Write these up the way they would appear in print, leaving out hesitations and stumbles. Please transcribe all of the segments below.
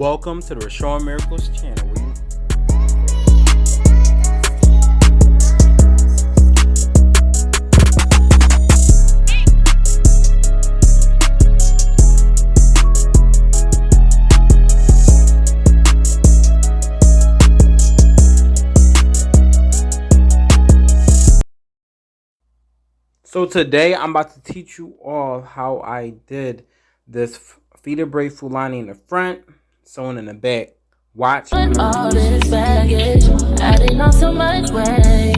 Welcome to the Restoring Miracles channel. So today I'm about to teach you all how I did this Feederbraid Fulani in the front, sewing in the back. Watch. All this baggage, adding on so much weight,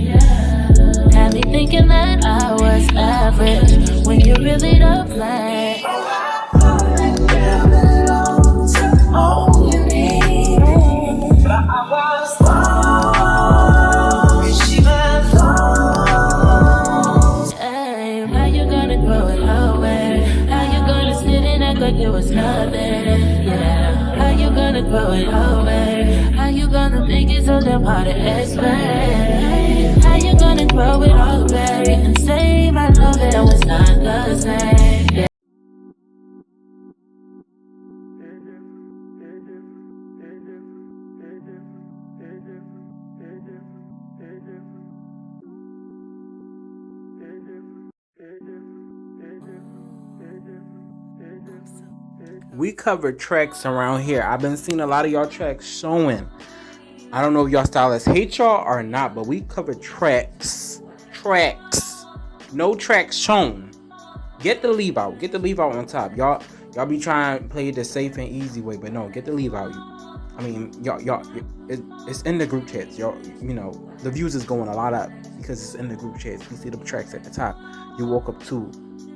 had me thinking that I was average when you really don't play. Like it was nothing, yeah. How you gonna grow it over? How you gonna make it so damn hard to explain? How you gonna grow it over and say my love it was not the same? Yeah. We cover tracks around here. I've been seeing a lot of y'all tracks showing. I don't know if y'all stylists hate y'all or not, but we cover tracks. No tracks shown. Get the leave out. Get the leave out on top. Y'all be trying to play the safe and easy way, but no, get the leave out. I mean, y'all it's in the group chats. Y'all, you know, the views is going a lot up because it's in the group chats. We see the tracks at the top. You woke up to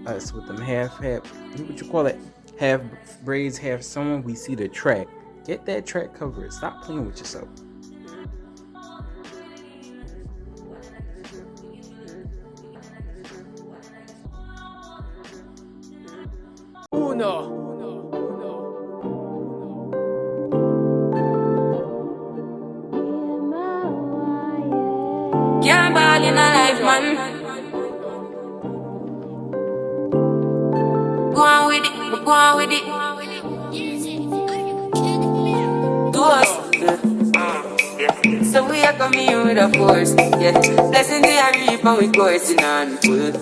us with them half, what you call it? Half braids, half sewing. We see the track. Get that track covered. Stop playing with yourself. Uno. Can't ball in a life, man. Go on with it, go on with it. Do us. So we are coming in with a force, yeah. Blessings we are reap and we coursing on full.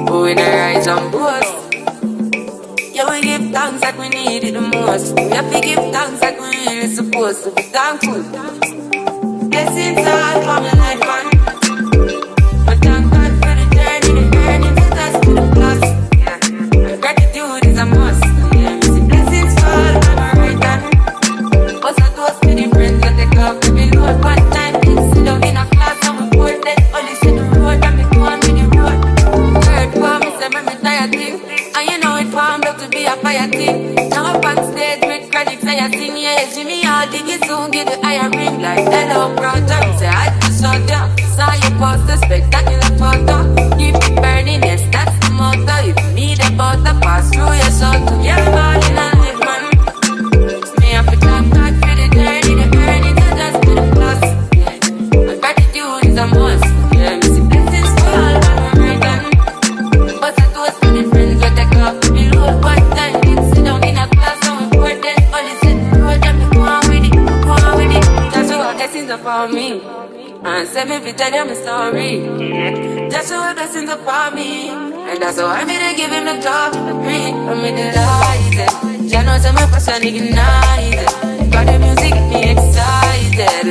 Oh, we not rise and boast. Yeah, we give thanks like we need it the most. We have to give thanks like we really supposed to be thankful. Blessings all for my life, man. But thank God for the journey, the earnings, the dust to the plus. Gratitude is a must. Yeah, blessings fall on my right hand. What's a toast to the friends that take off every load? One time, things sit down in a class and we board that. Only see the road and me go on with the road. Third form, me say me tired thing. And you know it formed up to be a fire thing. Now up on stage with credits and you sing, yeah. Jimmy, I'll dig it soon, get the higher ring. Like hello, brother. Say I just saw ya. Saw you post a spectacular photo. Keep it burning, yes, that's the motto. If you need a butter, pass through your soul. Yeah, ball in a live, man. Me have to thank God for the journey, the earnings, the dust to the plus. Yeah, my gratitude is a must. Yeah, me see blessings fall on my right hand. What's a toast to the friends that take off the road? One time, kids sit down in a class and we board them. Only sit the road and me go on with it, go on with it. That's what blessings are for me. And send me to tell you my story. That's what blessings are for me. And that's how I'm gonna give him the glory. I'm in the light. Jah knows I'm a person ignited. Got the music get me excited.